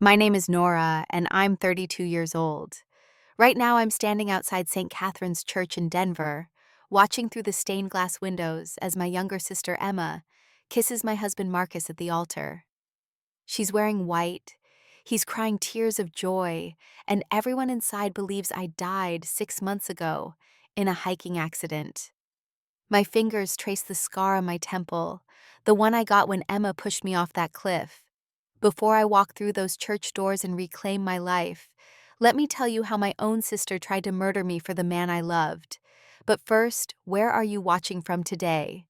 My name is Nora, and I'm 32 years old. Right now, I'm standing outside St. Catherine's Church in Denver, watching through the stained glass windows as my younger sister Emma kisses my husband Marcus at the altar. She's wearing white, he's crying tears of joy, and everyone inside believes I died 6 months ago in a hiking accident. My fingers trace the scar on my temple, the one I got when Emma pushed me off that cliff. Before I walk through those church doors and reclaim my life, let me tell you how my own sister tried to murder me for the man I loved. But first, where are you watching from today?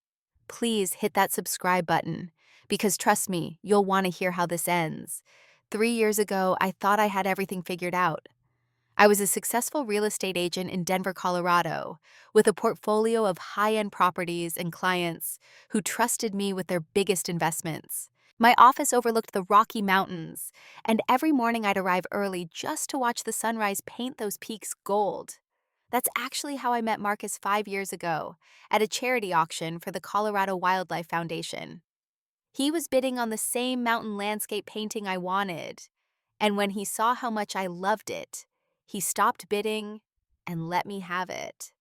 Please hit that subscribe button, because trust me, you'll want to hear how this ends. 3 years ago, I thought I had everything figured out. I was a successful real estate agent in Denver, Colorado, with a portfolio of high-end properties and clients who trusted me with their biggest investments. My office overlooked the Rocky Mountains, and every morning I'd arrive early just to watch the sunrise paint those peaks gold. That's actually how I met Marcus 5 years ago, at a charity auction for the Colorado Wildlife Foundation. He was bidding on the same mountain landscape painting I wanted, and when he saw how much I loved it, he stopped bidding and let me have it.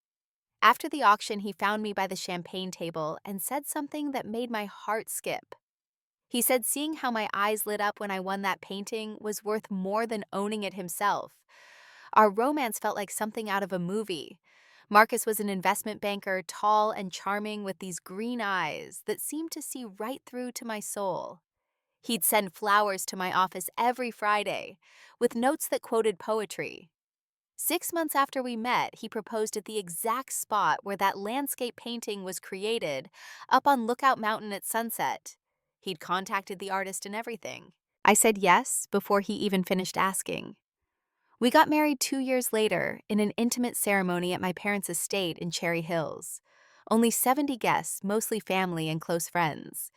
After the auction, he found me by the champagne table and said something that made my heart skip. He said seeing how my eyes lit up when I won that painting was worth more than owning it himself. Our romance felt like something out of a movie. Marcus was an investment banker, tall and charming with these green eyes that seemed to see right through to my soul. He'd send flowers to my office every Friday, with notes that quoted poetry. 6 months after we met, he proposed at the exact spot where that landscape painting was created, up on Lookout Mountain at sunset. He'd contacted the artist and everything. I said yes before he even finished asking. We got married 2 years later in an intimate ceremony at my parents' estate in Cherry Hills. Only 70 guests, mostly family and close friends.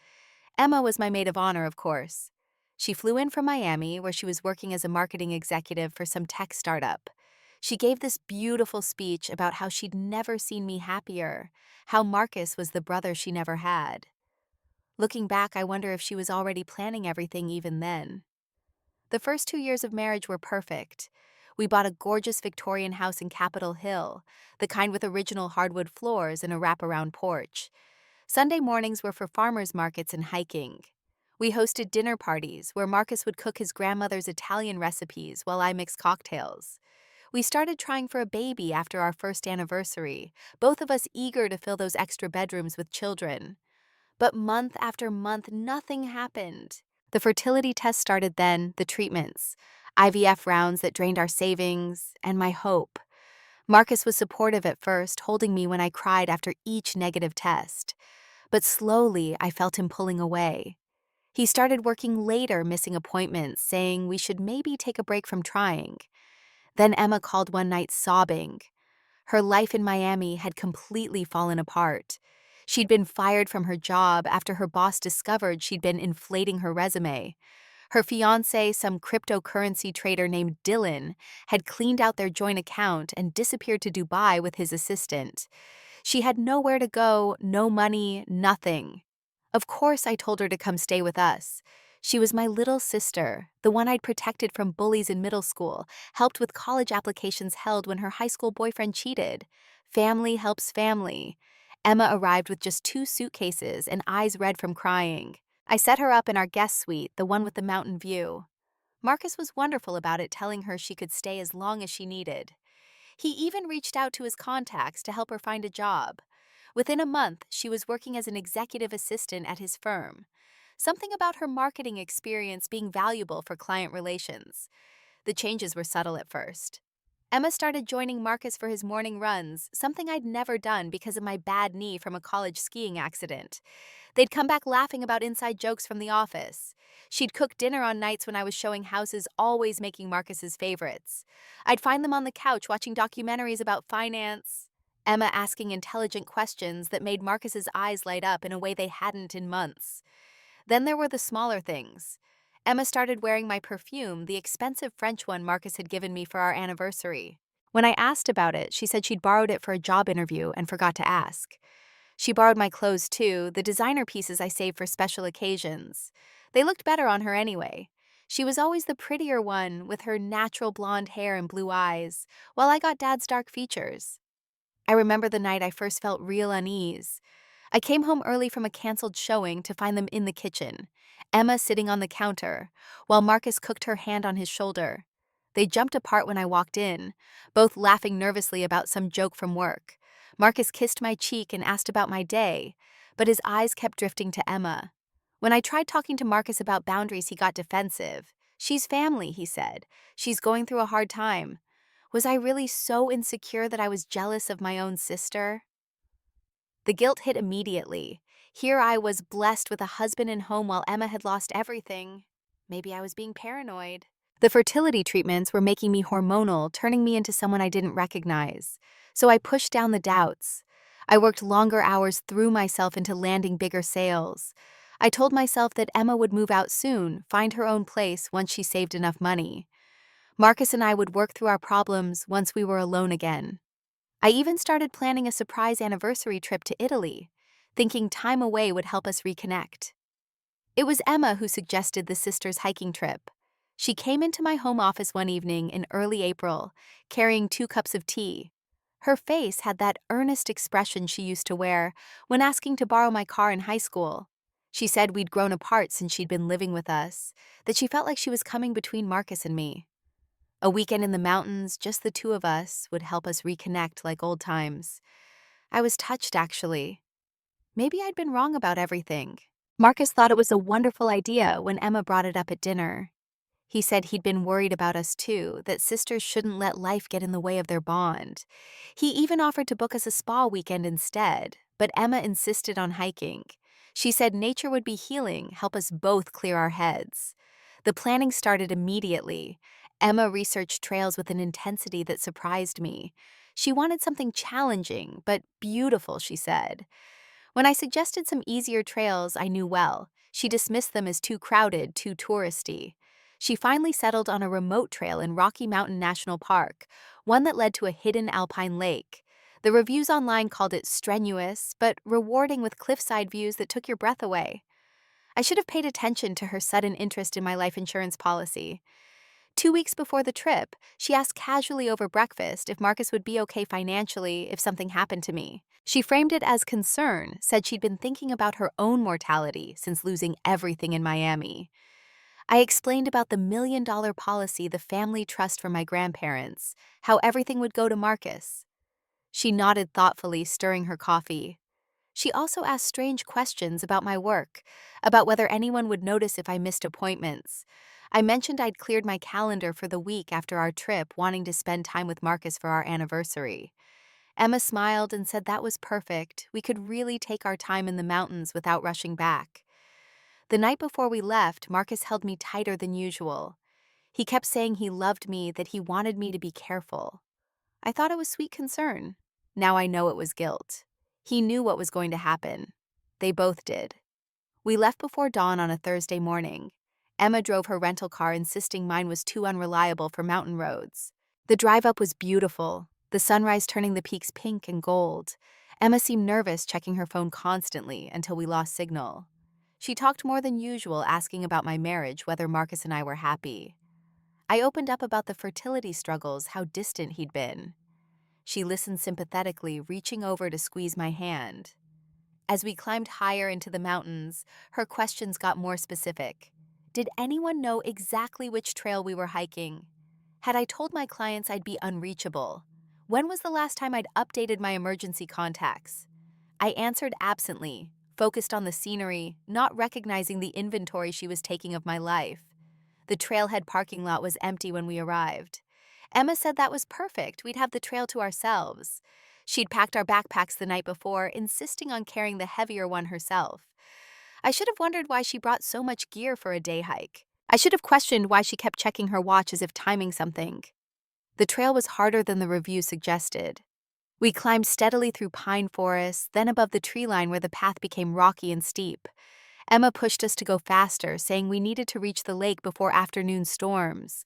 Emma was my maid of honor, of course. She flew in from Miami, where she was working as a marketing executive for some tech startup. She gave this beautiful speech about how she'd never seen me happier, how Marcus was the brother she never had. Looking back, I wonder if she was already planning everything even then. The first 2 years of marriage were perfect. We bought a gorgeous Victorian house in Capitol Hill, the kind with original hardwood floors and a wraparound porch. Sunday mornings were for farmers markets and hiking. We hosted dinner parties where Marcus would cook his grandmother's Italian recipes while I mixed cocktails. We started trying for a baby after our first anniversary, both of us eager to fill those extra bedrooms with children. But month after month, nothing happened. The fertility test started then, the treatments, IVF rounds that drained our savings, and my hope. Marcus was supportive at first, holding me when I cried after each negative test. But slowly, I felt him pulling away. He started working later, missing appointments, saying we should maybe take a break from trying. Then Emma called one night sobbing. Her life in Miami had completely fallen apart. She'd been fired from her job after her boss discovered she'd been inflating her resume. Her fiancé, some cryptocurrency trader named Dylan, had cleaned out their joint account and disappeared to Dubai with his assistant. She had nowhere to go, no money, nothing. Of course, I told her to come stay with us. She was my little sister, the one I'd protected from bullies in middle school, helped with college applications held when her high school boyfriend cheated. Family helps family. Emma arrived with just 2 suitcases and eyes red from crying. I set her up in our guest suite, the one with the mountain view. Marcus was wonderful about it, telling her she could stay as long as she needed. He even reached out to his contacts to help her find a job. Within a month, she was working as an executive assistant at his firm. Something about her marketing experience being valuable for client relations. The changes were subtle at first. Emma started joining Marcus for his morning runs, something I'd never done because of my bad knee from a college skiing accident. They'd come back laughing about inside jokes from the office. She'd cook dinner on nights when I was showing houses, always making Marcus's favorites. I'd find them on the couch watching documentaries about finance. Emma asking intelligent questions that made Marcus's eyes light up in a way they hadn't in months. Then there were the smaller things. Emma started wearing my perfume, the expensive French one Marcus had given me for our anniversary. When I asked about it, she said she'd borrowed it for a job interview and forgot to ask. She borrowed my clothes too, the designer pieces I saved for special occasions. They looked better on her anyway. She was always the prettier one, with her natural blonde hair and blue eyes, while I got Dad's dark features. I remember the night I first felt real unease. I came home early from a canceled showing to find them in the kitchen, Emma sitting on the counter, while Marcus cooked her hand on his shoulder. They jumped apart when I walked in, both laughing nervously about some joke from work. Marcus kissed my cheek and asked about my day, but his eyes kept drifting to Emma. When I tried talking to Marcus about boundaries, he got defensive. "She's family," he said. "She's going through a hard time." Was I really so insecure that I was jealous of my own sister? The guilt hit immediately. Here I was blessed with a husband and home while Emma had lost everything. Maybe I was being paranoid. The fertility treatments were making me hormonal, turning me into someone I didn't recognize. So I pushed down the doubts. I worked longer hours, threw myself into landing bigger sales. I told myself that Emma would move out soon, find her own place once she saved enough money. Marcus and I would work through our problems once we were alone again. I even started planning a surprise anniversary trip to Italy, thinking time away would help us reconnect. It was Emma who suggested the sisters' hiking trip. She came into my home office one evening in early April, carrying 2 cups of tea. Her face had that earnest expression she used to wear when asking to borrow my car in high school. She said we'd grown apart since she'd been living with us, that she felt like she was coming between Marcus and me. A weekend in the mountains, just the two of us, would help us reconnect like old times. I was touched, actually. Maybe I'd been wrong about everything. Marcus thought it was a wonderful idea when Emma brought it up at dinner. He said he'd been worried about us too, that sisters shouldn't let life get in the way of their bond. He even offered to book us a spa weekend instead, but Emma insisted on hiking. She said nature would be healing, help us both clear our heads. The planning started immediately. Emma researched trails with an intensity that surprised me. She wanted something challenging, but beautiful, she said. When I suggested some easier trails I knew well, she dismissed them as too crowded, too touristy. She finally settled on a remote trail in Rocky Mountain National Park, one that led to a hidden alpine lake. The reviews online called it strenuous, but rewarding with cliffside views that took your breath away. I should have paid attention to her sudden interest in my life insurance policy. 2 weeks before the trip, she asked casually over breakfast if Marcus would be okay financially if something happened to me. She framed it as concern, said she'd been thinking about her own mortality since losing everything in Miami. I explained about the $1 million policy the family trust for my grandparents, how everything would go to Marcus. She nodded thoughtfully, stirring her coffee. She also asked strange questions about my work, about whether anyone would notice if I missed appointments. I mentioned I'd cleared my calendar for the week after our trip, wanting to spend time with Marcus for our anniversary. Emma smiled and said that was perfect. We could really take our time in the mountains without rushing back. The night before we left, Marcus held me tighter than usual. He kept saying he loved me, that he wanted me to be careful. I thought it was sweet concern. Now I know it was guilt. He knew what was going to happen. They both did. We left before dawn on a Thursday morning. Emma drove her rental car, insisting mine was too unreliable for mountain roads. The drive up was beautiful, the sunrise turning the peaks pink and gold. Emma seemed nervous, checking her phone constantly until we lost signal. She talked more than usual, asking about my marriage, whether Marcus and I were happy. I opened up about the fertility struggles, how distant he'd been. She listened sympathetically, reaching over to squeeze my hand. As we climbed higher into the mountains, her questions got more specific. Did anyone know exactly which trail we were hiking? Had I told my clients I'd be unreachable? When was the last time I'd updated my emergency contacts? I answered absently, focused on the scenery, not recognizing the inventory she was taking of my life. The trailhead parking lot was empty when we arrived. Emma said that was perfect. We'd have the trail to ourselves. She'd packed our backpacks the night before, insisting on carrying the heavier one herself. I should have wondered why she brought so much gear for a day hike. I should have questioned why she kept checking her watch as if timing something. The trail was harder than the review suggested. We climbed steadily through pine forests, then above the tree line where the path became rocky and steep. Emma pushed us to go faster, saying we needed to reach the lake before afternoon storms.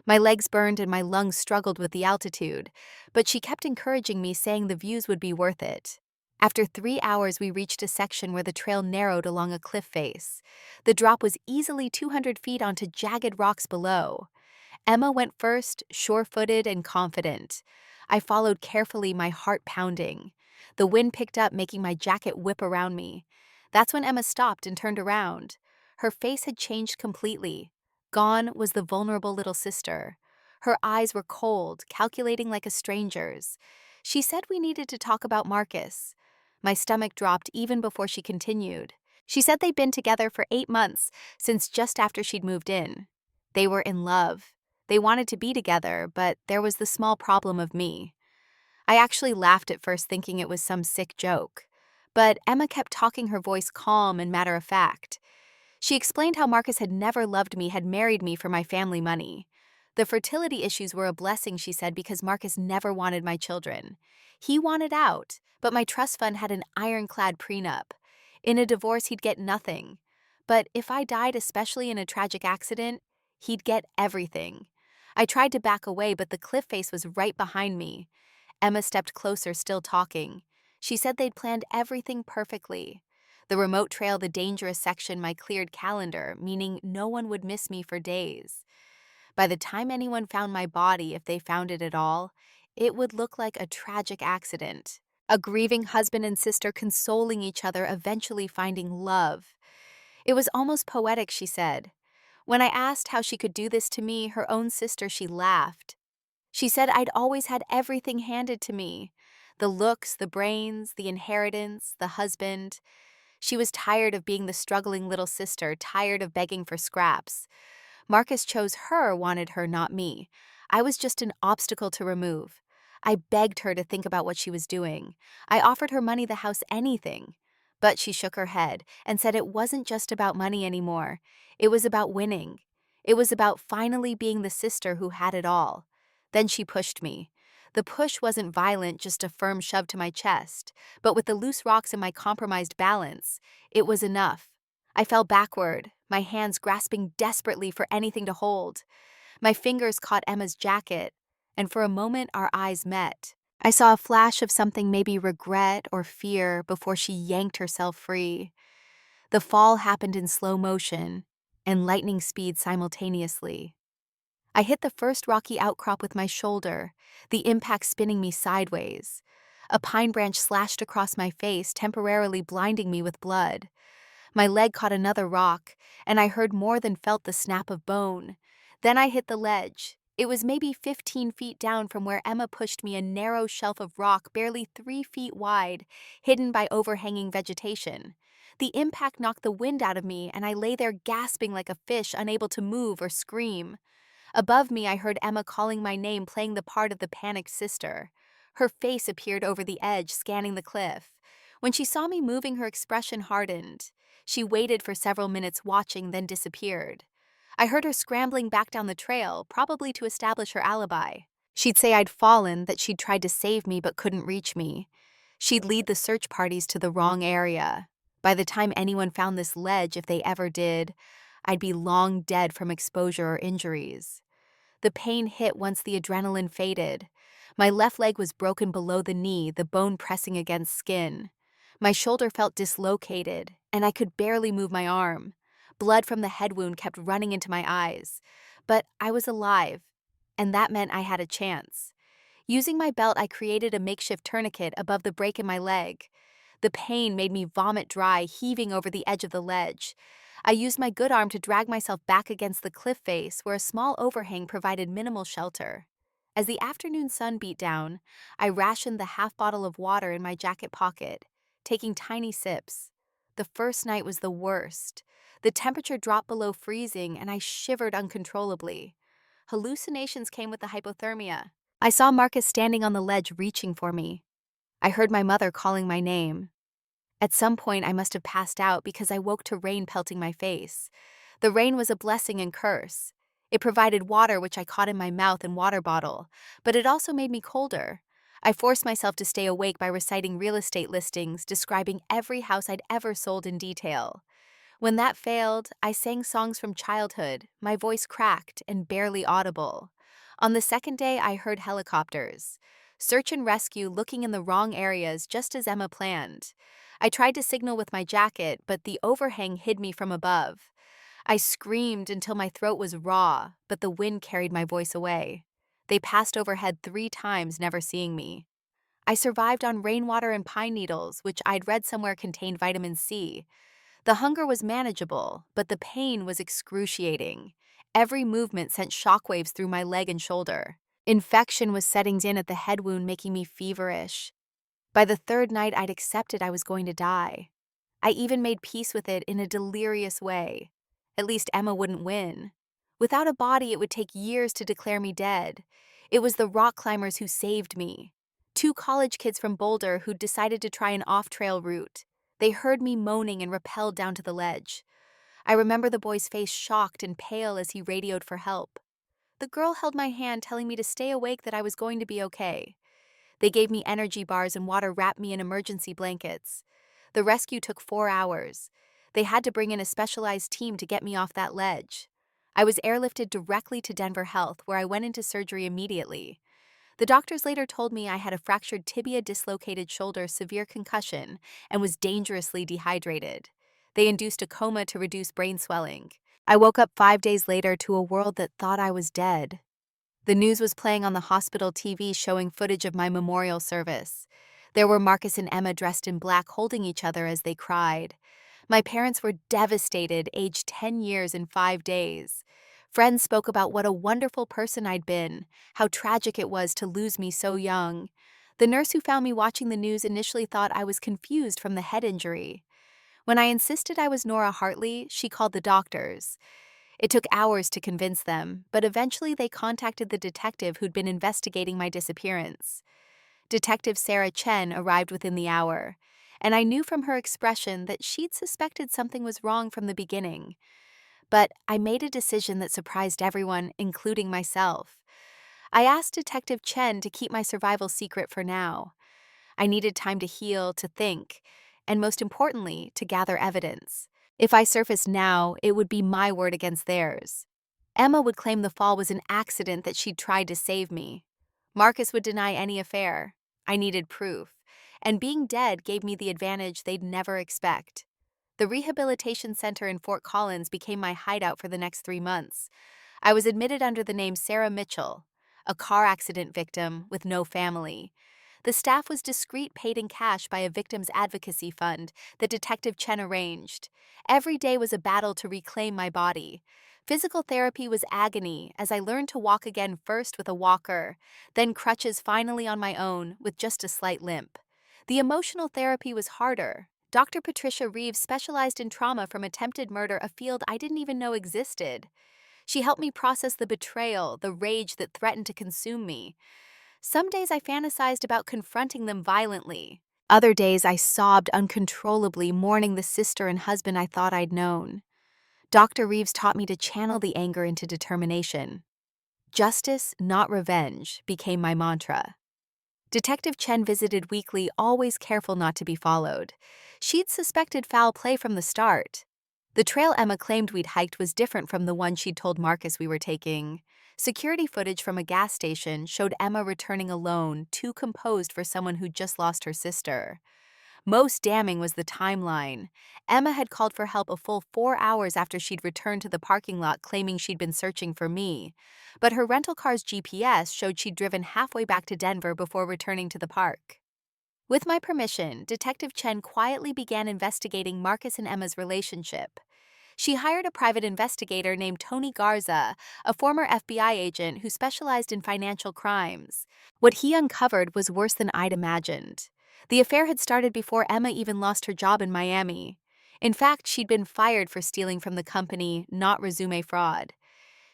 My legs burned and my lungs struggled with the altitude, but she kept encouraging me, saying the views would be worth it. After 3 hours, we reached a section where the trail narrowed along a cliff face. The drop was easily 200 feet onto jagged rocks below. Emma went first, sure-footed and confident. I followed carefully, my heart pounding. The wind picked up, making my jacket whip around me. That's when Emma stopped and turned around. Her face had changed completely. Gone was the vulnerable little sister. Her eyes were cold, calculating like a stranger's. She said we needed to talk about Marcus. My stomach dropped even before she continued. She said they'd been together for 8 months, since just after she'd moved in. They were in love. They wanted to be together, but there was the small problem of me. I actually laughed at first, thinking it was some sick joke. But Emma kept talking, her voice calm and matter-of-fact. She explained how Marcus had never loved me, had married me for my family money. The fertility issues were a blessing, she said, because Marcus never wanted my children. He wanted out, but my trust fund had an ironclad prenup. In a divorce, he'd get nothing. But if I died, especially in a tragic accident, he'd get everything. I tried to back away, but the cliff face was right behind me. Emma stepped closer, still talking. She said they'd planned everything perfectly. The remote trail, the dangerous section, my cleared calendar, meaning no one would miss me for days. By the time anyone found my body, if they found it at all, it would look like a tragic accident. A grieving husband and sister consoling each other, eventually finding love. It was almost poetic, she said. When I asked how she could do this to me, her own sister, she laughed. She said I'd always had everything handed to me. The looks, the brains, the inheritance, the husband. She was tired of being the struggling little sister, tired of begging for scraps. Marcus chose her, wanted her, not me. I was just an obstacle to remove. I begged her to think about what she was doing. I offered her money, the house, anything. But she shook her head and said it wasn't just about money anymore. It was about winning. It was about finally being the sister who had it all. Then she pushed me. The push wasn't violent, just a firm shove to my chest. But with the loose rocks and my compromised balance, it was enough. I fell backward, my hands grasping desperately for anything to hold. My fingers caught Emma's jacket, and for a moment our eyes met. I saw a flash of something, maybe regret or fear, before she yanked herself free. The fall happened in slow motion and lightning speed simultaneously. I hit the first rocky outcrop with my shoulder, the impact spinning me sideways. A pine branch slashed across my face, temporarily blinding me with blood. My leg caught another rock, and I heard more than felt the snap of bone. Then I hit the ledge. It was maybe 15 feet down from where Emma pushed me, a narrow shelf of rock barely 3 feet wide, hidden by overhanging vegetation. The impact knocked the wind out of me, and I lay there gasping like a fish, unable to move or scream. Above me, I heard Emma calling my name, playing the part of the panicked sister. Her face appeared over the edge, scanning the cliff. When she saw me moving, her expression hardened. She waited for several minutes, watching, then disappeared. I heard her scrambling back down the trail, probably to establish her alibi. She'd say I'd fallen, that she'd tried to save me but couldn't reach me. She'd lead the search parties to the wrong area. By the time anyone found this ledge, if they ever did, I'd be long dead from exposure or injuries. The pain hit once the adrenaline faded. My left leg was broken below the knee, the bone pressing against skin. My shoulder felt dislocated, and I could barely move my arm. Blood from the head wound kept running into my eyes. But I was alive, and that meant I had a chance. Using my belt, I created a makeshift tourniquet above the break in my leg. The pain made me vomit dry, heaving over the edge of the ledge. I used my good arm to drag myself back against the cliff face, where a small overhang provided minimal shelter. As the afternoon sun beat down, I rationed the half bottle of water in my jacket pocket, taking tiny sips. The first night was the worst. The temperature dropped below freezing, and I shivered uncontrollably. Hallucinations came with the hypothermia. I saw Marcus standing on the ledge, reaching for me. I heard my mother calling my name. At some point, I must have passed out because I woke to rain pelting my face. The rain was a blessing and curse. It provided water, which I caught in my mouth and water bottle, but it also made me colder. I forced myself to stay awake by reciting real estate listings, describing every house I'd ever sold in detail. When that failed, I sang songs from childhood, my voice cracked and barely audible. On the second day, I heard helicopters. search and rescue looking in the wrong areas just as Emma planned. I tried to signal with my jacket, but the overhang hid me from above. I screamed until my throat was raw, but the wind carried my voice away. They passed overhead 3 times, never seeing me. I survived on rainwater and pine needles, which I'd read somewhere contained vitamin C. The hunger was manageable, but the pain was excruciating. Every movement sent shockwaves through my leg and shoulder. Infection was setting in at the head wound, making me feverish. By the third night, I'd accepted I was going to die. I even made peace with it in a delirious way. At least Emma wouldn't win. Without a body, it would take years to declare me dead. It was the rock climbers who saved me. 2 college kids from Boulder who'd decided to try an off-trail route. They heard me moaning and rappelled down to the ledge. I remember the boy's face shocked and pale as he radioed for help. The girl held my hand, telling me to stay awake, that I was going to be okay. They gave me energy bars and water, wrapped me in emergency blankets. The rescue took 4 hours. They had to bring in a specialized team to get me off that ledge. I was airlifted directly to Denver Health, where I went into surgery immediately. The doctors later told me I had a fractured tibia, dislocated shoulder, severe concussion, and was dangerously dehydrated. They induced a coma to reduce brain swelling. I woke up 5 days later to a world that thought I was dead. The news was playing on the hospital TV, showing footage of my memorial service. There were Marcus and Emma dressed in black, holding each other as they cried. My parents were devastated, aged 10 years and 5 days. Friends spoke about what a wonderful person I'd been, how tragic it was to lose me so young. The nurse who found me watching the news initially thought I was confused from the head injury. When I insisted I was Nora Hartley, she called the doctors. It took hours to convince them, but eventually they contacted the detective who'd been investigating my disappearance. Detective Sarah Chen arrived within the hour, and I knew from her expression that she'd suspected something was wrong from the beginning. But I made a decision that surprised everyone, including myself. I asked Detective Chen to keep my survival secret for now. I needed time to heal, to think, and most importantly, to gather evidence. If I surfaced now, it would be my word against theirs. Emma would claim the fall was an accident, that she'd tried to save me. Marcus would deny any affair. I needed proof, and being dead gave me the advantage they'd never expect. The rehabilitation center in Fort Collins became my hideout for the next 3 months. I was admitted under the name Sarah Mitchell, a car accident victim with no family. The staff was discreet, paid in cash by a victims advocacy fund that Detective Chen arranged. Every day was a battle to reclaim my body. Physical therapy was agony as I learned to walk again, first with a walker, then crutches, finally on my own with just a slight limp. The emotional therapy was harder. Dr. Patricia Reeves specialized in trauma from attempted murder, a field I didn't even know existed. She helped me process the betrayal, the rage that threatened to consume me. Some days I fantasized about confronting them violently. Other days I sobbed uncontrollably, mourning the sister and husband I thought I'd known. Dr. Reeves taught me to channel the anger into determination. Justice, not revenge, became my mantra. Detective Chen visited weekly, always careful not to be followed. She'd suspected foul play from the start. The trail Emma claimed we'd hiked was different from the one she'd told Marcus we were taking. Security footage from a gas station showed Emma returning alone, too composed for someone who'd just lost her sister. Most damning was the timeline. Emma had called for help a full 4 hours after she'd returned to the parking lot, claiming she'd been searching for me. But her rental car's GPS showed she'd driven halfway back to Denver before returning to the park. With my permission, Detective Chen quietly began investigating Marcus and Emma's relationship. She hired a private investigator named Tony Garza, a former FBI agent who specialized in financial crimes. What he uncovered was worse than I'd imagined. The affair had started before Emma even lost her job in Miami. In fact, she'd been fired for stealing from the company, not resume fraud.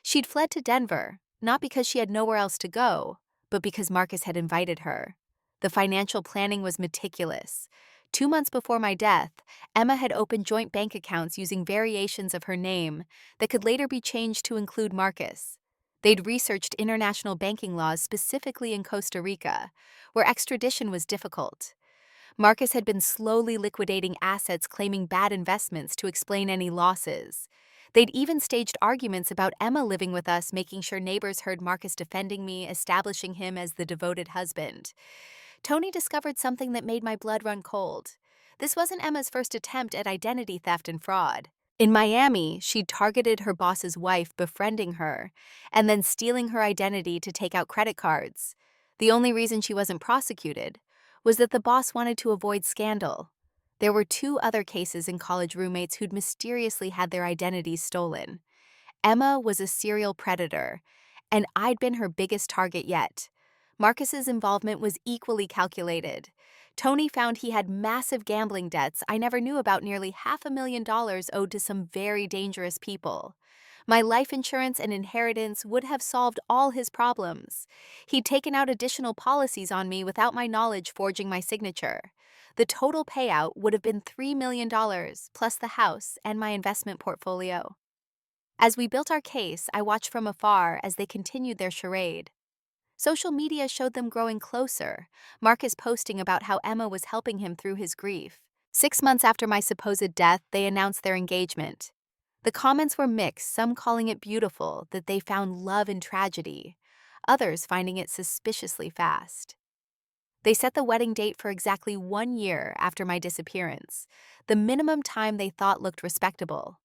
She'd fled to Denver, not because she had nowhere else to go, but because Marcus had invited her. The financial planning was meticulous. 2 months before my death, Emma had opened joint bank accounts using variations of her name that could later be changed to include Marcus. They'd researched international banking laws, specifically in Costa Rica, where extradition was difficult. Marcus had been slowly liquidating assets, claiming bad investments to explain any losses. They'd even staged arguments about Emma living with us, making sure neighbors heard Marcus defending me, establishing him as the devoted husband. Tony discovered something that made my blood run cold. This wasn't Emma's first attempt at identity theft and fraud. In Miami, she'd targeted her boss's wife, befriending her, and then stealing her identity to take out credit cards. The only reason she wasn't prosecuted was that the boss wanted to avoid scandal. There were two other cases in college roommates who'd mysteriously had their identities stolen. Emma was a serial predator, and I'd been her biggest target yet. Marcus's involvement was equally calculated. Tony found he had massive gambling debts I never knew about, nearly $500,000 owed to some very dangerous people. My life insurance and inheritance would have solved all his problems. He'd taken out additional policies on me without my knowledge, forging my signature. The total payout would have been $3 million, plus the house and my investment portfolio. As we built our case, I watched from afar as they continued their charade. Social media showed them growing closer, Marcus posting about how Emma was helping him through his grief. 6 months after my supposed death, they announced their engagement. The comments were mixed, some calling it beautiful, that they found love in tragedy, others finding it suspiciously fast. They set the wedding date for exactly 1 year after my disappearance, the minimum time they thought looked respectable.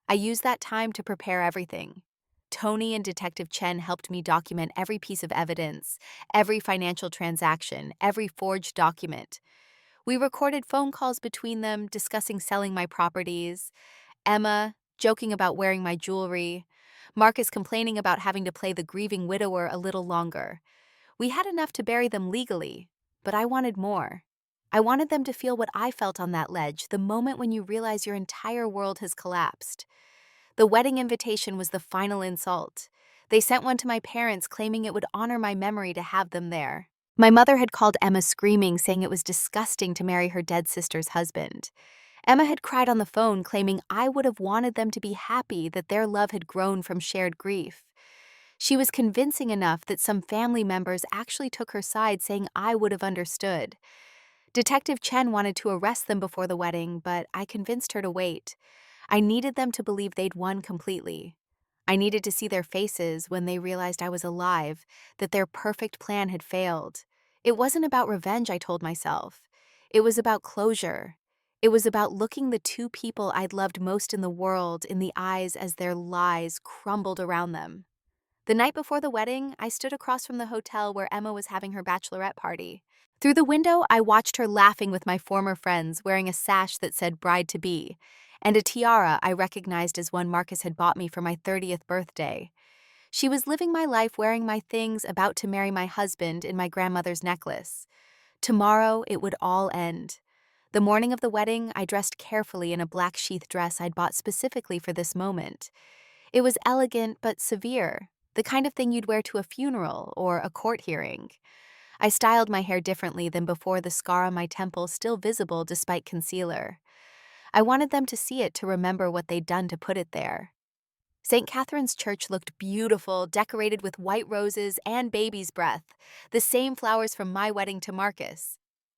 I used that time to prepare everything. Tony and Detective Chen helped me document every piece of evidence, every financial transaction, every forged document. We recorded phone calls between them discussing selling my properties, Emma joking about wearing my jewelry, Marcus complaining about having to play the grieving widower a little longer. We had enough to bury them legally, but I wanted more. I wanted them to feel what I felt on that ledge, the moment when you realize your entire world has collapsed. The wedding invitation was the final insult. They sent one to my parents, claiming it would honor my memory to have them there. My mother had called Emma screaming, saying it was disgusting to marry her dead sister's husband. Emma had cried on the phone, claiming I would have wanted them to be happy that their love had grown from shared grief. She was convincing enough that some family members actually took her side, saying I would have understood. Detective Chen wanted to arrest them before the wedding, but I convinced her to wait. I needed them to believe they'd won completely. I needed to see their faces when they realized I was alive, that their perfect plan had failed. It wasn't about revenge, I told myself. It was about closure. It was about looking the two people I'd loved most in the world in the eyes as their lies crumbled around them. The night before the wedding, I stood across from the hotel where Emma was having her bachelorette party. Through the window, I watched her laughing with my former friends, wearing a sash that said bride-to-be, and a tiara I recognized as one Marcus had bought me for my 30th birthday. She was living my life wearing my things, about to marry my husband in my grandmother's necklace. Tomorrow, it would all end. The morning of the wedding, I dressed carefully in a black sheath dress I'd bought specifically for this moment. It was elegant but severe, the kind of thing you'd wear to a funeral or a court hearing. I styled my hair differently than before, the scar on my temple still visible despite concealer. I wanted them to see it, to remember what they'd done to put it there. St. Catherine's Church looked beautiful, decorated with white roses and baby's breath, the same flowers from my wedding to Marcus.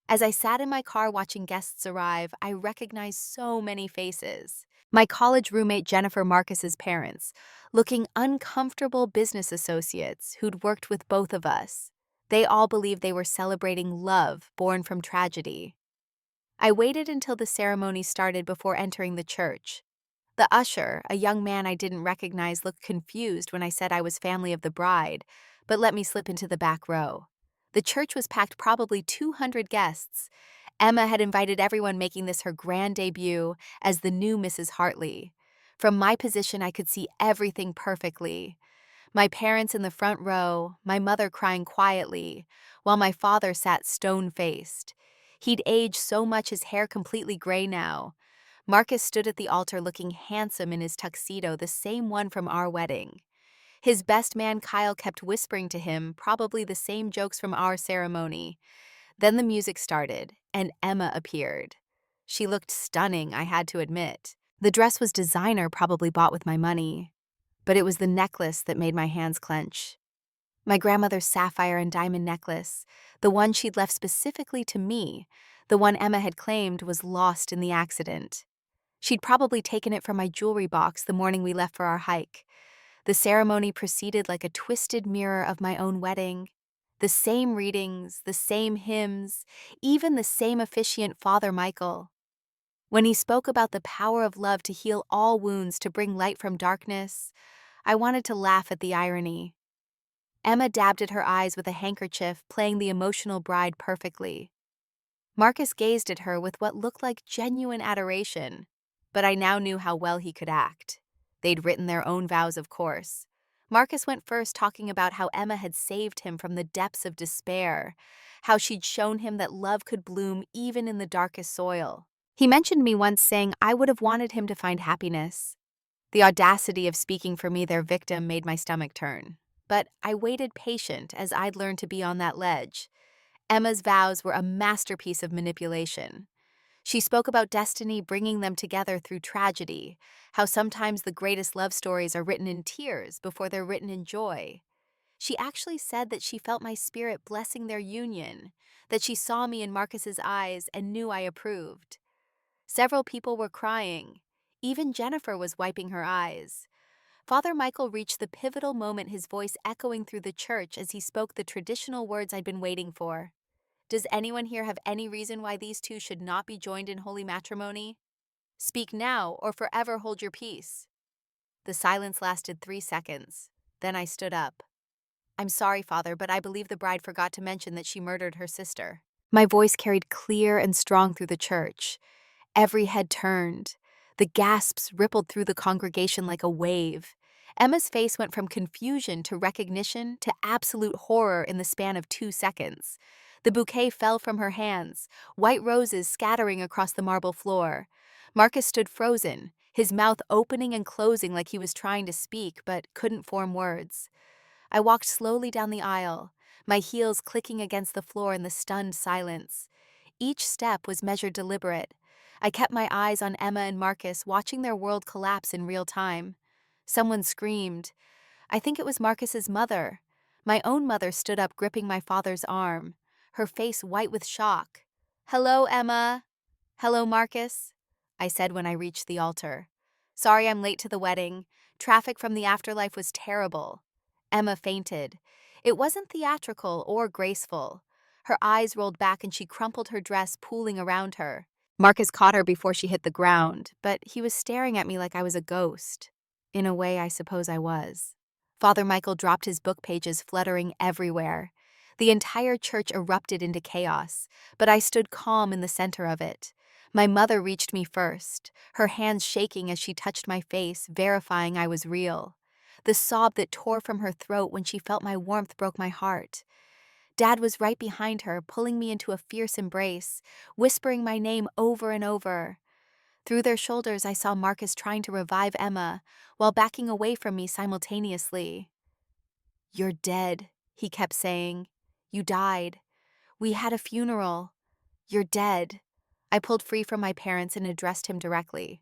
As I sat in my car watching guests arrive, I recognized so many faces. My college roommate Jennifer, Marcus's parents, looking uncomfortable business associates who'd worked with both of us. They all believed they were celebrating love born from tragedy. I waited until the ceremony started before entering the church. The usher, a young man I didn't recognize, looked confused when I said I was family of the bride, but let me slip into the back row. The church was packed, probably 200 guests. Emma had invited everyone, making this her grand debut as the new Mrs. Hartley. From my position, I could see everything perfectly. My parents in the front row, my mother crying quietly, while my father sat stone-faced. He'd aged so much, his hair completely gray now. Marcus stood at the altar looking handsome in his tuxedo, the same one from our wedding. His best man Kyle kept whispering to him probably the same jokes from our ceremony. Then the music started, and Emma appeared. She looked stunning, I had to admit. The dress was designer, probably bought with my money. But it was the necklace that made my hands clench. My grandmother's sapphire and diamond necklace, the one she'd left specifically to me, the one Emma had claimed was lost in the accident. She'd probably taken it from my jewelry box the morning we left for our hike. The ceremony proceeded like a twisted mirror of my own wedding. The same readings, the same hymns, even the same officiant Father Michael. When he spoke about the power of love to heal all wounds, to bring light from darkness, I wanted to laugh at the irony. Emma dabbed at her eyes with a handkerchief, playing the emotional bride perfectly. Marcus gazed at her with what looked like genuine adoration, but I now knew how well he could act. They'd written their own vows, of course. Marcus went first, talking about how Emma had saved him from the depths of despair, how she'd shown him that love could bloom even in the darkest soil. He mentioned me once, saying I would have wanted him to find happiness. The audacity of speaking for me, their victim, made my stomach turn. But I waited patient, as I'd learned to be on that ledge. Emma's vows were a masterpiece of manipulation. She spoke about destiny bringing them together through tragedy, how sometimes the greatest love stories are written in tears before they're written in joy. She actually said that she felt my spirit blessing their union, that she saw me in Marcus's eyes and knew I approved. Several people were crying. Even Jennifer was wiping her eyes. Father Michael reached the pivotal moment, his voice echoing through the church as he spoke the traditional words I'd been waiting for. Does anyone here have any reason why these two should not be joined in holy matrimony? Speak now or forever hold your peace. The silence lasted 3 seconds. Then I stood up. I'm sorry, Father, but I believe the bride forgot to mention that she murdered her sister. My voice carried clear and strong through the church. Every head turned. The gasps rippled through the congregation like a wave. Emma's face went from confusion to recognition to absolute horror in the span of 2 seconds. The bouquet fell from her hands, white roses scattering across the marble floor. Marcus stood frozen, his mouth opening and closing like he was trying to speak but couldn't form words. I walked slowly down the aisle, my heels clicking against the floor in the stunned silence. Each step was measured, deliberate. I kept my eyes on Emma and Marcus, watching their world collapse in real time. Someone screamed. I think it was Marcus's mother. My own mother stood up, gripping my father's arm, her face white with shock. Hello, Emma. Hello, Marcus, I said when I reached the altar. Sorry I'm late to the wedding. Traffic from the afterlife was terrible. Emma fainted. It wasn't theatrical or graceful. Her eyes rolled back and she crumpled her dress, pooling around her. Marcus caught her before she hit the ground, but he was staring at me like I was a ghost. In a way, I suppose I was. Father Michael dropped his book pages, fluttering everywhere. The entire church erupted into chaos, but I stood calm in the center of it. My mother reached me first, her hands shaking as she touched my face, verifying I was real. The sob that tore from her throat when she felt my warmth broke my heart. Dad was right behind her, pulling me into a fierce embrace, whispering my name over and over. Through their shoulders, I saw Marcus trying to revive Emma, while backing away from me simultaneously. You're dead, he kept saying. You died. We had a funeral. You're dead. I pulled free from my parents and addressed him directly.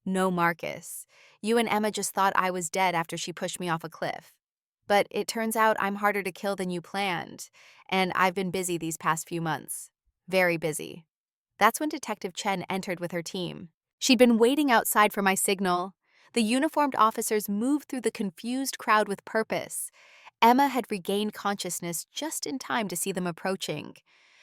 No, Marcus. You and Emma just thought I was dead after she pushed me off a cliff. But it turns out I'm harder to kill than you planned, and I've been busy these past few months. Very busy. That's when Detective Chen entered with her team. She'd been waiting outside for my signal. The uniformed officers moved through the confused crowd with purpose. Emma had regained consciousness just in time to see them approaching.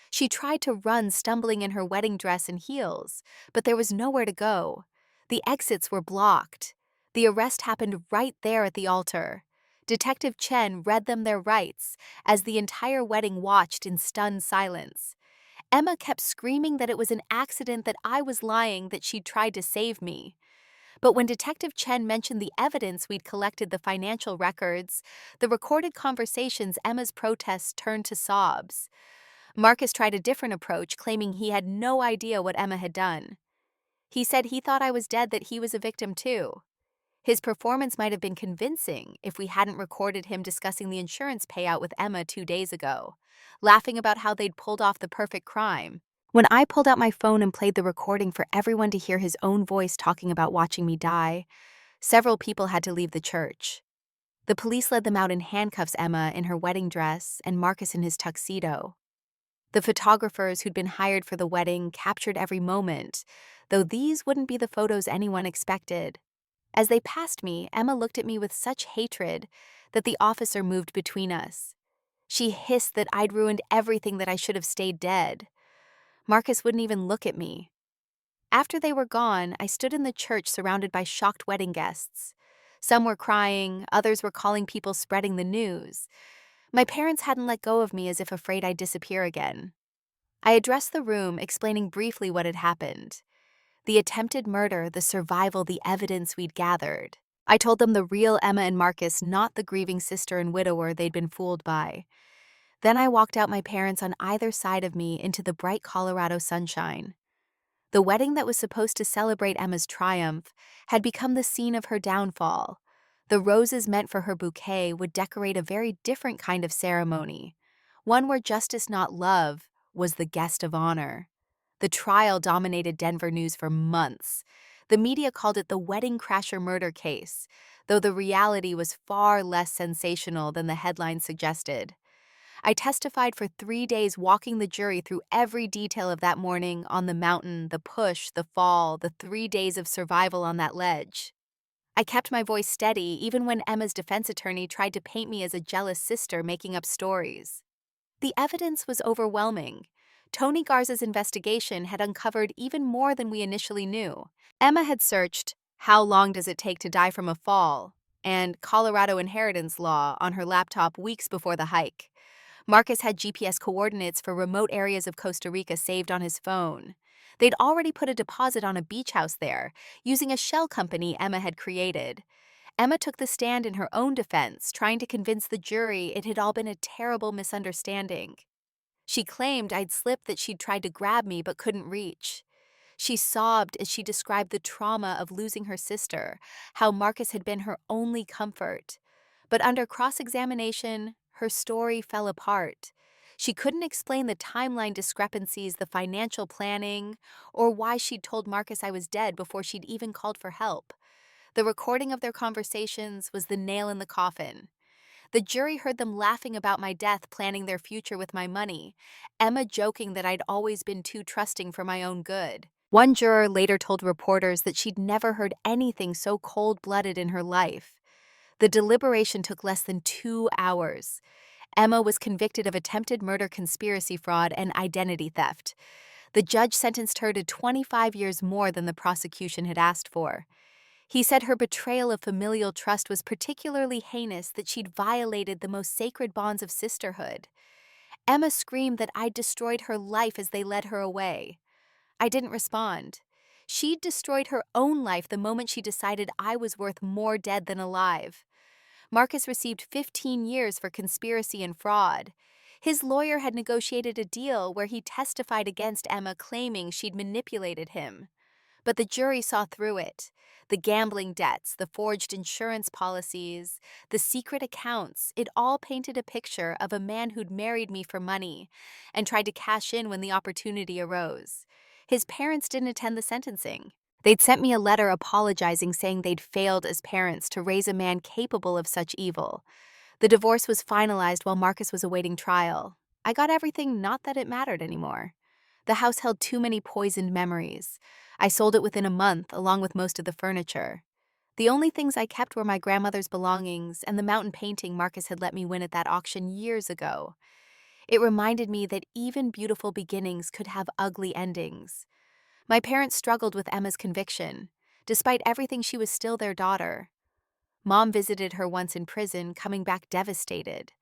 She tried to run, stumbling in her wedding dress and heels, but there was nowhere to go. The exits were blocked. The arrest happened right there at the altar. Detective Chen read them their rights as the entire wedding watched in stunned silence. Emma kept screaming that it was an accident, that I was lying, that she'd tried to save me. But when Detective Chen mentioned the evidence we'd collected, the financial records, the recorded conversations, Emma's protests turned to sobs. Marcus tried a different approach, claiming he had no idea what Emma had done. He said he thought I was dead, that he was a victim too. His performance might have been convincing if we hadn't recorded him discussing the insurance payout with Emma 2 days ago, laughing about how they'd pulled off the perfect crime. When I pulled out my phone and played the recording for everyone to hear, his own voice talking about watching me die, several people had to leave the church. The police led them out in handcuffs, Emma in her wedding dress and Marcus in his tuxedo. The photographers who'd been hired for the wedding captured every moment, though these wouldn't be the photos anyone expected. As they passed me, Emma looked at me with such hatred that the officer moved between us. She hissed that I'd ruined everything, that I should have stayed dead. Marcus wouldn't even look at me. After they were gone, I stood in the church surrounded by shocked wedding guests. Some were crying, others were calling people, spreading the news. My parents hadn't let go of me, as if afraid I'd disappear again. I addressed the room, explaining briefly what had happened. The attempted murder, the survival, the evidence we'd gathered. I told them the real Emma and Marcus, not the grieving sister and widower they'd been fooled by. Then I walked out, my parents on either side of me, into the bright Colorado sunshine. The wedding that was supposed to celebrate Emma's triumph had become the scene of her downfall. The roses meant for her bouquet would decorate a very different kind of ceremony, one where justice, not love, was the guest of honor. The trial dominated Denver news for months. The media called it the wedding crasher murder case, though the reality was far less sensational than the headlines suggested. I testified for 3 days, walking the jury through every detail of that morning on the mountain, the push, the fall, the 3 days of survival on that ledge. I kept my voice steady even when Emma's defense attorney tried to paint me as a jealous sister making up stories. The evidence was overwhelming. Tony Garza's investigation had uncovered even more than we initially knew. Emma had searched "How long does it take to die from a fall?" and "Colorado inheritance law" on her laptop weeks before the hike. Marcus had GPS coordinates for remote areas of Costa Rica saved on his phone. They'd already put a deposit on a beach house there, using a shell company Emma had created. Emma took the stand in her own defense, trying to convince the jury it had all been a terrible misunderstanding. She claimed I'd slipped, that she'd tried to grab me but couldn't reach. She sobbed as she described the trauma of losing her sister, how Marcus had been her only comfort. But under cross-examination, her story fell apart. She couldn't explain the timeline discrepancies, the financial planning, or why she'd told Marcus I was dead before she'd even called for help. The recording of their conversations was the nail in the coffin. The jury heard them laughing about my death, planning their future with my money, Emma joking that I'd always been too trusting for my own good. One juror later told reporters that she'd never heard anything so cold-blooded in her life. The deliberation took less than 2 hours. Emma was convicted of attempted murder, conspiracy, fraud, and identity theft. The judge sentenced her to 25 years more than the prosecution had asked for. He said her betrayal of familial trust was particularly heinous, that she'd violated the most sacred bonds of sisterhood. Emma screamed that I'd destroyed her life as they led her away. I didn't respond. She'd destroyed her own life the moment she decided I was worth more dead than alive. Marcus received 15 years for conspiracy and fraud. His lawyer had negotiated a deal where he testified against Emma, claiming she'd manipulated him. But the jury saw through it. The gambling debts, the forged insurance policies, the secret accounts, it all painted a picture of a man who'd married me for money and tried to cash in when the opportunity arose. His parents didn't attend the sentencing. They'd sent me a letter apologizing, saying they'd failed as parents to raise a man capable of such evil. The divorce was finalized while Marcus was awaiting trial. I got everything, not that it mattered anymore. The house held too many poisoned memories. I sold it within a month, along with most of the furniture. The only things I kept were my grandmother's belongings and the mountain painting Marcus had let me win at that auction years ago. It reminded me that even beautiful beginnings could have ugly endings. My parents struggled with Emma's conviction. Despite everything, she was still their daughter. Mom visited her once in prison, coming back devastated.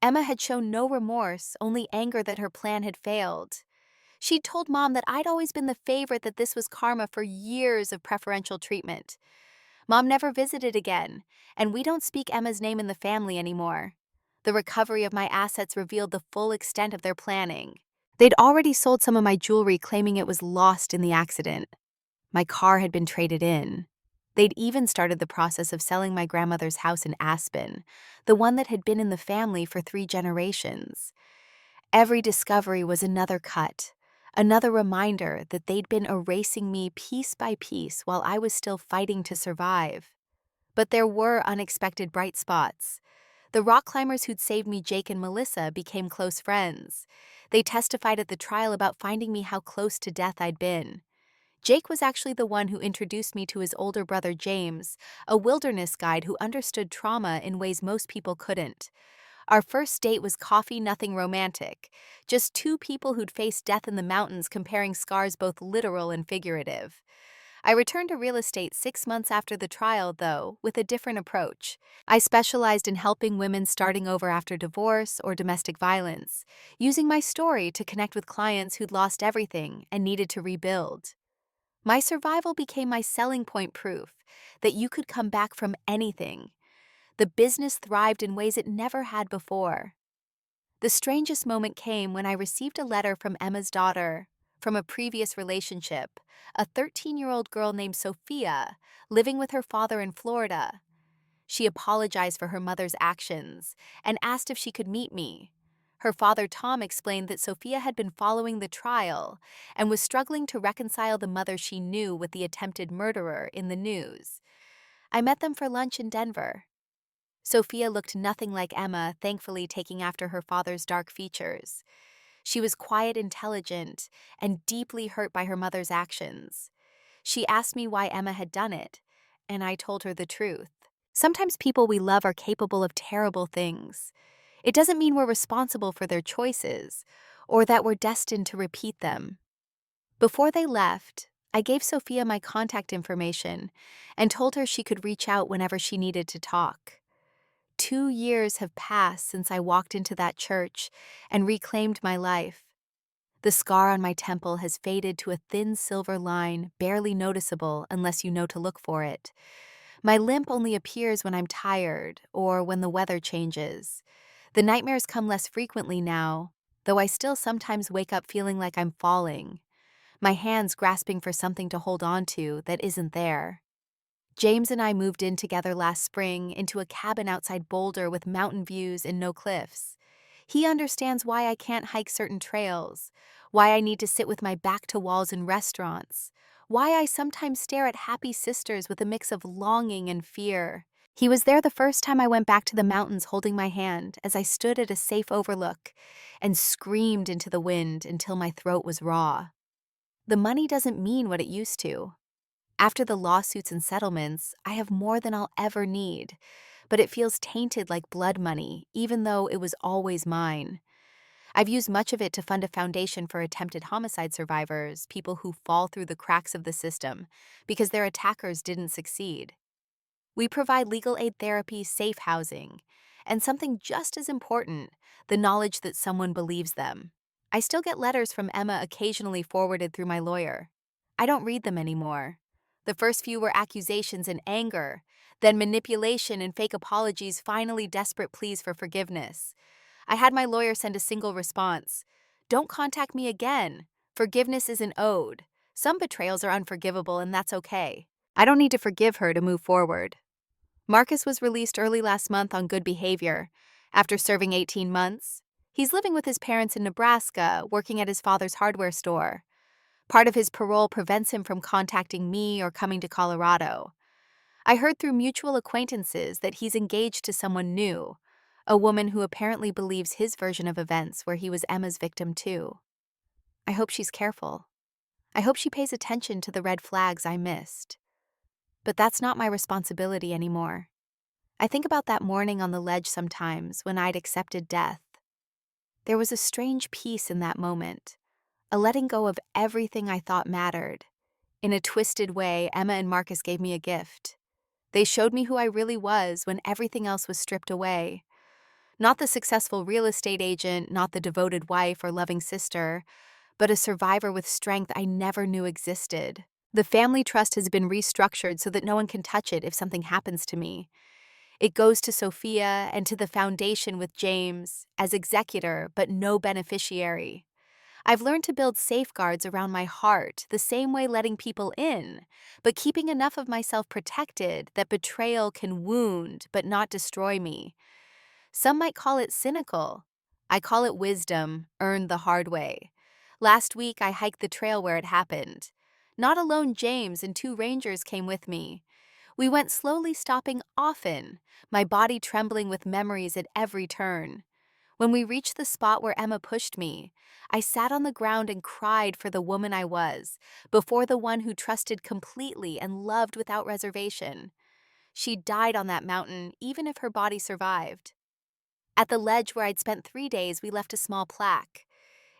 Emma had shown no remorse, only anger that her plan had failed. She'd told Mom that I'd always been the favorite, that this was karma for years of preferential treatment. Mom never visited again, and we don't speak Emma's name in the family anymore. The recovery of my assets revealed the full extent of their planning. They'd already sold some of my jewelry, claiming it was lost in the accident. My car had been traded in. They'd even started the process of selling my grandmother's house in Aspen, the one that had been in the family for 3 generations. Every discovery was another cut, another reminder that they'd been erasing me piece by piece while I was still fighting to survive. But there were unexpected bright spots. The rock climbers who'd saved me, Jake and Melissa, became close friends. They testified at the trial about finding me how close to death I'd been. Jake was actually the one who introduced me to his older brother James, a wilderness guide who understood trauma in ways most people couldn't. Our first date was coffee, nothing romantic. Just two people who'd faced death in the mountains comparing scars both literal and figurative. I returned to real estate 6 months after the trial, though, with a different approach. I specialized in helping women starting over after divorce or domestic violence, using my story to connect with clients who'd lost everything and needed to rebuild. My survival became my selling point, proof that you could come back from anything. The business thrived in ways it never had before. The strangest moment came when I received a letter from Emma's daughter from a previous relationship, a 13-year-old girl named Sophia, living with her father in Florida. She apologized for her mother's actions and asked if she could meet me. Her father, Tom, explained that Sophia had been following the trial and was struggling to reconcile the mother she knew with the attempted murderer in the news. I met them for lunch in Denver. Sophia looked nothing like Emma, thankfully taking after her father's dark features. She was quiet, intelligent, and deeply hurt by her mother's actions. She asked me why Emma had done it, and I told her the truth. Sometimes people we love are capable of terrible things. It doesn't mean we're responsible for their choices, or that we're destined to repeat them. Before they left, I gave Sophia my contact information and told her she could reach out whenever she needed to talk. 2 years have passed since I walked into that church and reclaimed my life. The scar on my temple has faded to a thin silver line, barely noticeable unless you know to look for it. My limp only appears when I'm tired or when the weather changes. The nightmares come less frequently now, though I still sometimes wake up feeling like I'm falling, my hands grasping for something to hold on to that isn't there. James and I moved in together last spring into a cabin outside Boulder with mountain views and no cliffs. He understands why I can't hike certain trails, why I need to sit with my back to walls in restaurants, why I sometimes stare at happy sisters with a mix of longing and fear. He was there the first time I went back to the mountains holding my hand as I stood at a safe overlook and screamed into the wind until my throat was raw. The money doesn't mean what it used to. After the lawsuits and settlements, I have more than I'll ever need, but it feels tainted like blood money, even though it was always mine. I've used much of it to fund a foundation for attempted homicide survivors, people who fall through the cracks of the system because their attackers didn't succeed. We provide legal aid therapy, safe housing, and something just as important, the knowledge that someone believes them. I still get letters from Emma occasionally forwarded through my lawyer. I don't read them anymore. The first few were accusations and anger, then manipulation and fake apologies, finally desperate pleas for forgiveness. I had my lawyer send a single response: "Don't contact me again. Forgiveness isn't owed. Some betrayals are unforgivable, and that's okay." I don't need to forgive her to move forward. Marcus was released early last month on good behavior. After serving 18 months, he's living with his parents in Nebraska, working at his father's hardware store. Part of his parole prevents him from contacting me or coming to Colorado. I heard through mutual acquaintances that he's engaged to someone new, a woman who apparently believes his version of events where he was Emma's victim too. I hope she's careful. I hope she pays attention to the red flags I missed. But that's not my responsibility anymore. I think about that morning on the ledge sometimes when I'd accepted death. There was a strange peace in that moment, a letting go of everything I thought mattered. In a twisted way, Emma and Marcus gave me a gift. They showed me who I really was when everything else was stripped away. Not the successful real estate agent, not the devoted wife or loving sister, but a survivor with strength I never knew existed. The family trust has been restructured so that no one can touch it if something happens to me. It goes to Sophia and to the foundation with James as executor but no beneficiary. I've learned to build safeguards around my heart, the same way letting people in, but keeping enough of myself protected that betrayal can wound but not destroy me. Some might call it cynical. I call it wisdom, earned the hard way. Last week, I hiked the trail where it happened. Not alone, James and 2 rangers came with me. We went slowly, stopping often, my body trembling with memories at every turn. When we reached the spot where Emma pushed me, I sat on the ground and cried for the woman I was, before the one who trusted completely and loved without reservation. She died on that mountain, even if her body survived. At the ledge where I'd spent 3 days, we left a small plaque.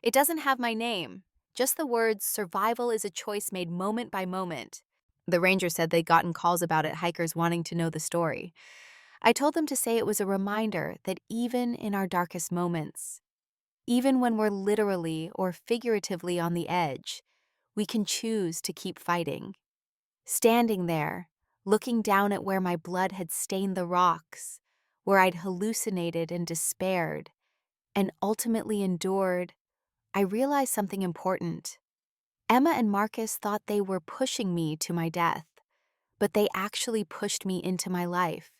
It doesn't have my name, just the words, "Survival is a choice made moment by moment." The ranger said they'd gotten calls about it, hikers wanting to know the story. I told them to say it was a reminder that even in our darkest moments, even when we're literally or figuratively on the edge, we can choose to keep fighting. Standing there, looking down at where my blood had stained the rocks, where I'd hallucinated and despaired, and ultimately endured, I realized something important. Emma and Marcus thought they were pushing me to my death, but they actually pushed me into my life.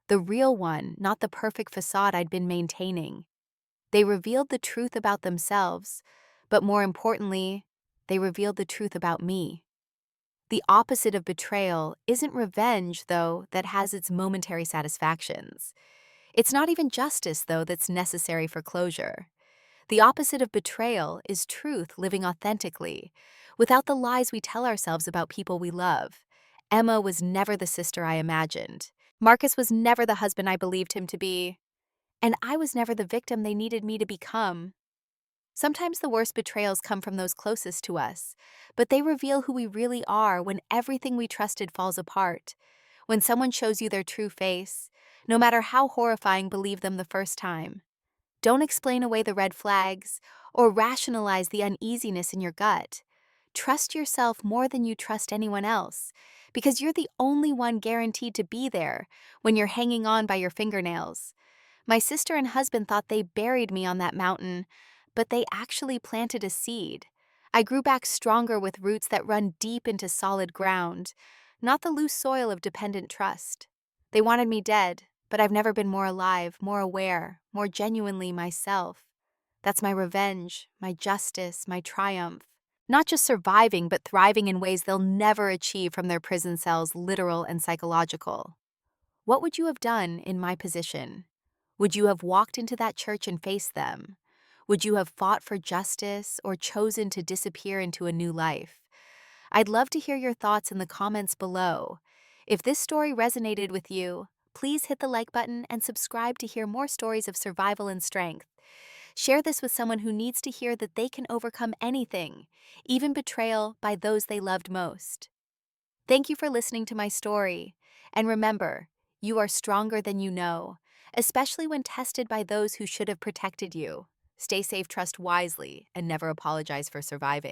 The real one, not the perfect facade I'd been maintaining. They revealed the truth about themselves, but more importantly, they revealed the truth about me. The opposite of betrayal isn't revenge, though, that has its momentary satisfactions. It's not even justice, though, that's necessary for closure. The opposite of betrayal is truth living authentically, without the lies we tell ourselves about people we love. Emma was never the sister I imagined. Marcus was never the husband I believed him to be. And I was never the victim they needed me to become. Sometimes the worst betrayals come from those closest to us, but they reveal who we really are when everything we trusted falls apart. When someone shows you their true face, no matter how horrifying, believe them the first time. Don't explain away the red flags or rationalize the uneasiness in your gut. Trust yourself more than you trust anyone else, because you're the only one guaranteed to be there when you're hanging on by your fingernails. My sister and husband thought they buried me on that mountain, but they actually planted a seed. I grew back stronger with roots that run deep into solid ground, not the loose soil of dependent trust. They wanted me dead, but I've never been more alive, more aware, more genuinely myself. That's my revenge, my justice, my triumph. Not just surviving, but thriving in ways they'll never achieve from their prison cells, literal and psychological. What would you have done in my position? Would you have walked into that church and faced them? Would you have fought for justice or chosen to disappear into a new life? I'd love to hear your thoughts in the comments below. If this story resonated with you, please hit the like button and subscribe to hear more stories of survival and strength. Share this with someone who needs to hear that they can overcome anything, even betrayal, by those they loved most. Thank you for listening to my story. And remember, you are stronger than you know, especially when tested by those who should have protected you. Stay safe, trust wisely, and never apologize for surviving.